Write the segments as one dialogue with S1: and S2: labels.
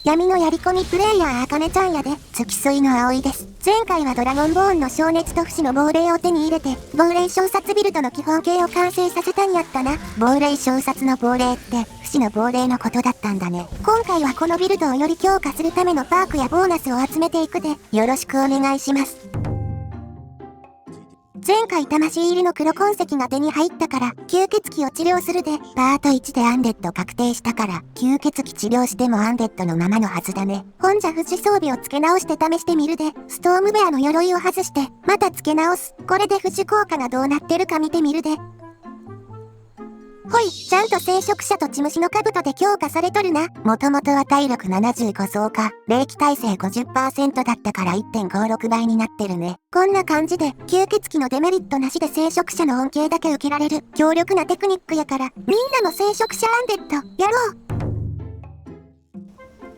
S1: 闇のやり込みプレイヤーあかねちゃんやで、付き添いの葵です。前回はドラゴンボーンの消熱と不死の亡霊を手に入れて、亡霊小殺ビルドの基本形を完成させたんやったな。亡霊小殺の亡霊って、不死の亡霊のことだったんだね。今回はこのビルドをより強化するためのパークやボーナスを集めていくで、よろしくお願いします。前回魂入りの黒鉱石が手に入ったから吸血鬼を治療するで、パート1でアンデッド確定したから吸血鬼治療してもアンデッドのままのはずだね。ほんじゃ不死装備を付け直して試してみるで、ストームベアの鎧を外してまた付け直す。これで不死効果がどうなってるか見てみるで。ほい、ちゃんと聖職者と血虫の兜で強化されとるな。もともとは体力75増加、霊気耐性 50% だったから 1.56 倍になってるね。こんな感じで、吸血鬼のデメリットなしで聖職者の恩恵だけ受けられる強力なテクニックやから、みんなも聖職者アンデッド、やろう。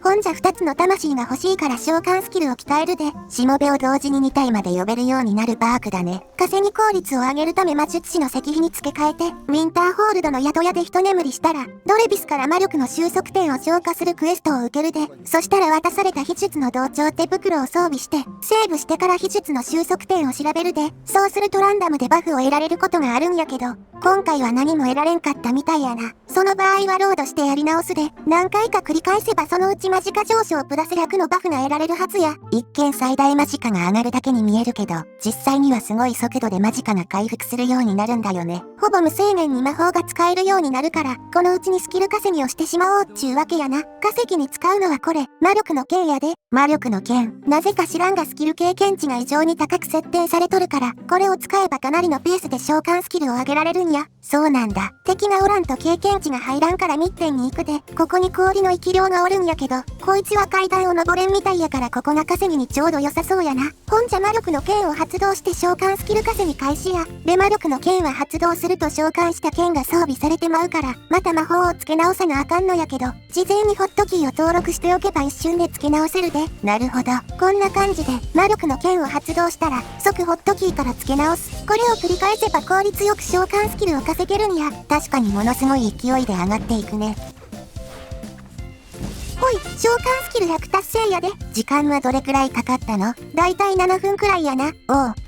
S1: ほんじゃ2つの魂が欲しいから召喚スキルを鍛えるで、しもべを同時に2体まで呼べるようになるパークだね。稼ぎ効率を上げるため魔術師の石碑に付け替えて、ウィンターホールドの宿屋で一眠りしたら、ドレビスから魔力の収束点を消化するクエストを受けるで、そしたら渡された秘術の同調手袋を装備して、セーブしてから秘術の収束点を調べるで、そうするとランダムでバフを得られることがあるんやけど、今回は何も得られんかったみたいやな。その場合はロードしてやり直すで、何回か繰り返せばそのうちマジカ上昇プラス100のバフが得られるはずや。一見最大マジカが上がるだけに見えるけど、実際にはすごい速度でマジカが回復するようになるんだよね。ほぼ無制限に魔法が使えるようになるから、このうちにスキル稼ぎをしてしまおうっちゅうわけやな。稼ぎに使うのはこれ、魔力の剣やで。魔力の剣。なぜか知らんがスキル経験値が異常に高く設定されとるから、これを使えばかなりのペースで召喚スキルを上げられるんや。そうなんだ。敵がおらんと経験値が入らんから密点に行くで、ここに氷の生き量がおるんやけど、こいつは階段を登れんみたいやからここが稼ぎにちょうど良さそうやな。ほんじゃ魔力の剣を発動して召喚スキル稼ぎ開始や。で魔力の剣は発動すると召喚した剣が装備されてまうから、また魔法を付け直さなあかんのやけど、事前にホットキーを登録しておけば一瞬で付け直せるで。なるほど。こんな感じで魔力の剣を発動したら、即ホットキーから付け直す。これを繰り返せば効率よく召喚スキルを稼げるんや。確かにものすごい勢いで上がっていくね。ほい、召喚スキル100達成やで。時間はどれくらいかかったの？だいたい7分くらいやな。おう、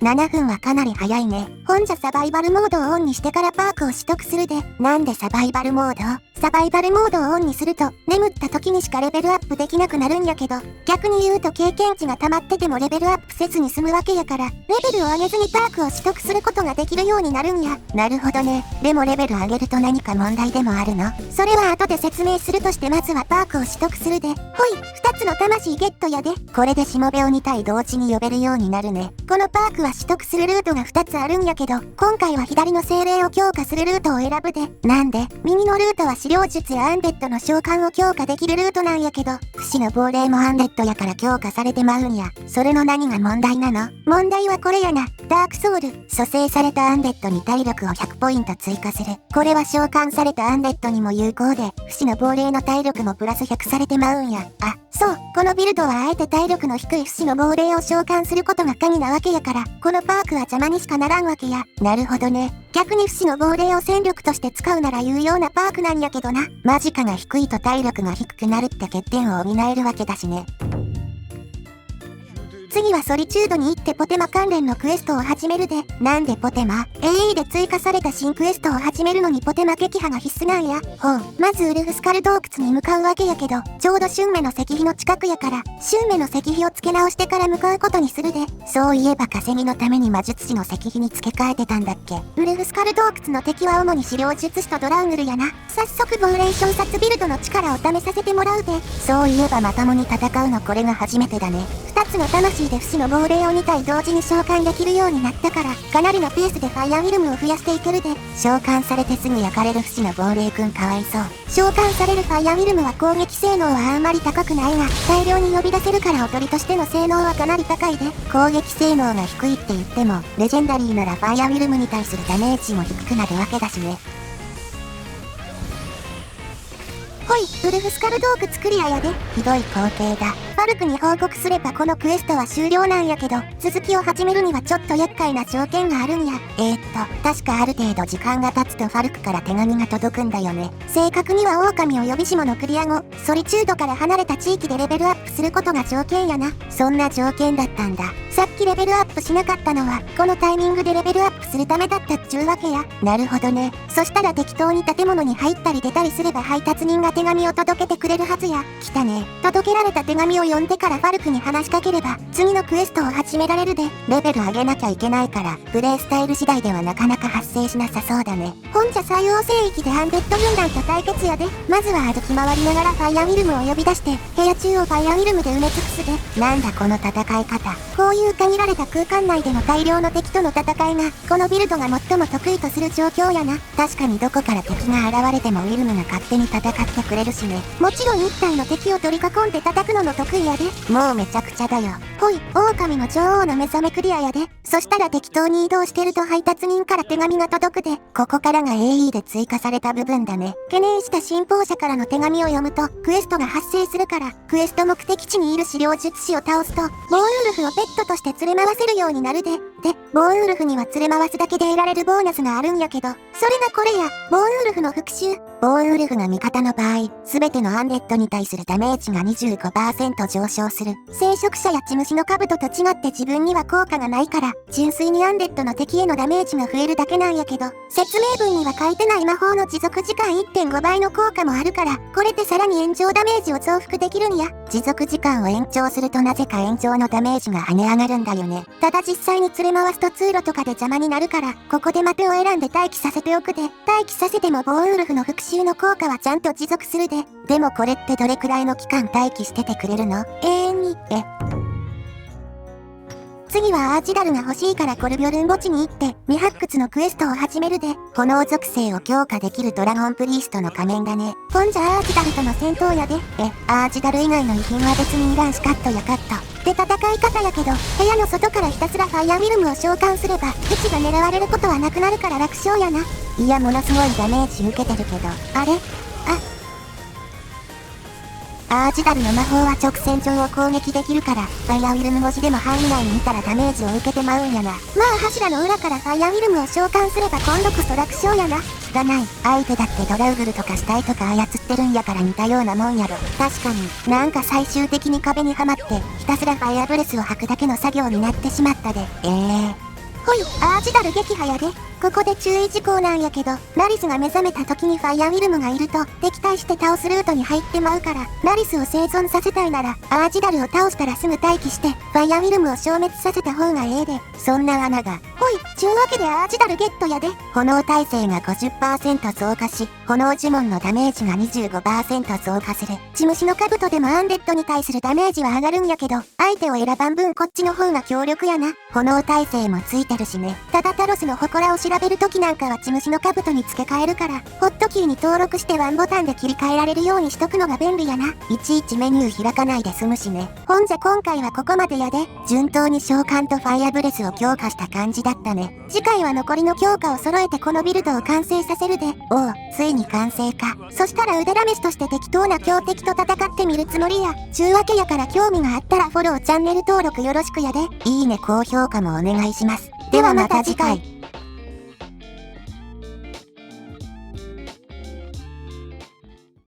S1: 7分はかなり早いね。ほんじゃサバイバルモードをオンにしてからパークを取得するで。なんでサバイバルモード？サバイバルモードをオンにすると、眠った時にしかレベルアップできなくなるんやけど、逆に言うと経験値が溜まっててもレベルアップせずに済むわけやから、レベルを上げずにパークを取得することができるようになるんや。なるほどね。でもレベル上げると何か問題でもあるの？それは後で説明するとしてまずはパークを取得するで。ほい、2つの魂ゲットやで。これでしもべを2体同時に呼べるようになるね。このパークは取得するルートが2つあるんやけど、今回は左の精霊を強化するルートを選ぶで。なんで？右のルートは資料術やアンデッドの召喚を強化できるルートなんやけど、不死の亡霊もアンデッドやから強化されてまうんや。それの何が問題なの？問題はこれやな。ダークソウル。蘇生されたアンデッドに体力を100ポイント追加する。これは召喚されたアンデッドにも有効で、不死の亡霊の体力もプラス100されてまうんや。あ、そう。このビルドはあえて体力の低い不死の亡霊を召喚することが鍵なわけやから、このパークは邪魔にしかならんわけや。なるほどね。逆に不死の亡霊を戦力として使うなら有用なパークなんやけどな。マジカが低いと体力が低くなるって欠点を補えるわけだしね。次はソリチュードに行ってポテマ関連のクエストを始めるで。なんでポテマ？ AE で追加された新クエストを始めるのにポテマ撃破が必須なんや。ほう。まずウルフスカル洞窟に向かうわけやけど、ちょうど春目の石碑の近くやから、春目の石碑を付け直してから向かうことにするで。そういえば稼ぎのために魔術師の石碑に付け替えてたんだっけ。ウルフスカル洞窟の敵は主に資料術師とドラウグルやな。早速亡霊小殺ビルドの力を試させてもらうで。そういえばまともに戦うのこれが初めてだね。2つの魂で不死の亡霊を2体同時に召喚できるようになったから、かなりのペースでファイアウィルムを増やしていけるで。召喚されてすぐ焼かれる不死の亡霊くんかわいそう。召喚されるファイアウィルムは攻撃性能はあんまり高くないが、大量に呼び出せるからおとりとしての性能はかなり高いで。攻撃性能が低いって言っても、レジェンダリーならファイアウィルムに対するダメージも低くなるわけだしね。ほい、ウルフスカル洞窟クリアやで。ひどい工程だ。ファルクに報告すればこのクエストは終了なんやけど、続きを始めるにはちょっと厄介な条件があるんや。確かある程度時間が経つとファルクから手紙が届くんだよね。正確には狼を呼びしものクリア後、ソリチュードから離れた地域でレベルアップすることが条件やな。そんな条件だったんだ。さっきレベルアップしなかったのは、このタイミングでレベルアップするためだったっちゅうわけや。なるほどね。そしたら適当に建物に入ったり出たりすれば配達人が手紙を届けてくれるはずや。来たね。届けられた手紙を読んでからファルクに話しかければ、次のクエストを始められるで。レベル上げなきゃいけないから、プレイスタイル次第ではなかなか発生しなさそうだね。ほんじゃ最王聖域でアンデッド軍団と対決やで。まずは歩き回りながらファイアウィルムを呼び出して、部屋中をファイアウィルムで埋め尽くすで。なんだこの戦い方。こういう限られた空間内での大量の敵との戦いが、このビルドが最も得意とする状況やな。確かにどこから敵が現れてもウィルムが勝手に戦ってくれるしね。もちろん一体の敵を取り囲んで叩くのも得意やで。もうめちゃくちゃだよ。ほい、狼の女王の目覚めクリアやで。そしたら適当に移動してると配達人から手紙が届くで。ここからが AE で追加された部分だね。懸念した信奉者からの手紙を読むと、クエストが発生するから、クエスト目的地にいる資料術師を倒すと、ボーウルフをペットとして連れ回せるようになるで。で、ボーウルフには連れ回すだけで得られるボーナスがあるんやけど、それがこれや、ボーウルフの復讐。ボーウルフが味方の場合、すべてのアンデッドに対するダメージが 25% 上昇する。聖職者や血虫の兜と違って自分には効果がないから、純粋にアンデッドの敵へのダメージが増えるだけなんやけど、説明文には書いてない魔法の持続時間 1.5 倍の効果もあるから、これでさらに炎上ダメージを増幅できるんや。持続時間を延長するとなぜか炎上のダメージが跳ね上がるんだよね。ただ実際に連れ回すと通路とかで邪魔になるから、ここで待てを選んで待機させておくで。待機させてもボーウルフの復讐の効果はちゃんと持続するで。でもこれってどれくらいの期間待機しててくれるの？永遠に。次はアーチダルが欲しいからコルビョルン墓地に行って未発掘のクエストを始めるで。炎属性を強化できるドラゴンプリーストの仮面だね。ほんじゃアーチダルとの戦闘やで。アーチダル以外の遺品は別にいらんしカットやカット。で戦い方やけど、部屋の外からひたすらファイアウィルムを召喚すれば、敵が狙われることはなくなるから楽勝やな。いやものすごいダメージ受けてるけど、あれ？アーチダルの魔法は直線上を攻撃できるから、ファイアウィルム越しでも範囲内にいたらダメージを受けてまうんやな。まあ柱の裏からファイアウィルムを召喚すれば今度こそ楽勝やな。聞かない。相手だってドラウグルとか死体とか操ってるんやから似たようなもんやろ。確かに、なんか最終的に壁にはまって、ひたすらファイアブレスを吐くだけの作業になってしまったで。ほい、アーチダル撃破やで。ここで注意事項なんやけど、ラリスが目覚めた時にファイアウィルムがいると、敵対して倒すルートに入ってまうから、ラリスを生存させたいなら、アーチダルを倒したらすぐ待機して、ファイアウィルムを消滅させた方がええで。そんな罠が。ほい、ちゅうわけでアーチダルゲットやで。炎耐性が 50% 増加し、炎呪文のダメージが 25% 増加する。血虫の兜でもアンデッドに対するダメージは上がるんやけど、相手を選ばん分こっちの方が強力やな。炎耐性もついてるしね。ただタロスの祠を調べるときなんかは血虫の兜に付け替えるから、ホットキーに登録してワンボタンで切り替えられるようにしとくのが便利やな。いちいちメニュー開かないで済むしね。ほんじゃ今回はここまでやで。順当に召喚とファイアブレスを強化した感じだったね。次回は残りの強化を揃えてこのビルドを完成させるで。おお、ついに完成か。そしたら腕試しとして適当な強敵と戦ってみるつもりや。ちゅうわけやから興味があったらフォローチャンネル登録よろしくやで。いいね高評価もお願いします。ではまた次回。